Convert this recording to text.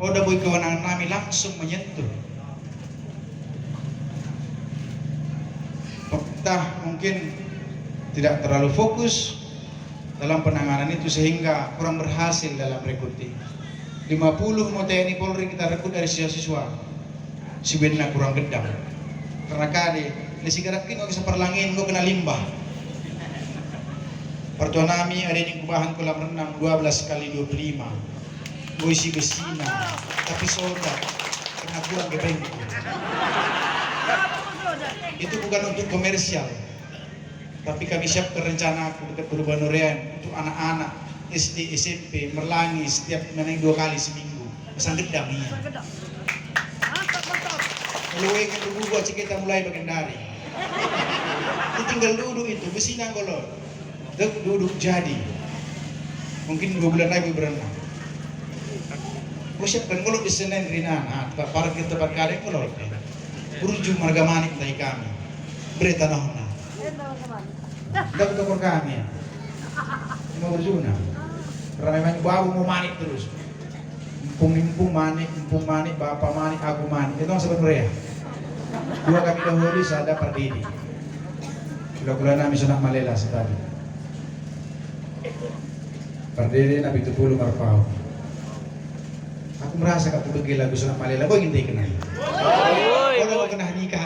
Oda boy kewenangan kami langsung menyentuh. Pemerintah mungkin tidak terlalu fokus dalam penanganan itu sehingga kurang berhasil dalam rekruting. 50 mau TNI Polri kita rekrut dari siswa-siswa. Si benar kurang gedang. Karena kali lesi gerakin kau bisa perlangin kau kena limbah. Pertuanami ada yang kubahan kolam renang 12 kali 25. Gue isi besina, tapi soda karena kurang gebeng. Itu bukan untuk komersial, tapi kami siapkan rencana dekat Purbanurian untuk anak-anak SD SMP Merlangi setiap menang 2 kali seminggu. Pesan gedang ya. Meluai ke tubuh buat kita mulai bagian dari. Tinggal duduk itu besina golol. Duduk jadi. Mungkin 2 bulan lagi berenang. Gue siapkan golol di Senen Rinan. Parkir tempat kalian golol. Berujung marga manik dari kami. Berita nahona. Enggak betul kami ya. Mau berjuna. Karena memang babu mau manik terus. Impung manik, bapak manik, aku manik. Itu sebenarnya. 2 kami dahulu sada perdidi. Kula-kula nami sunak malela setadi. Perdidi nabi 70 marpau. Aku merasa kapag lagu sunak malela, kau ingin kenal. Kalau kena nikah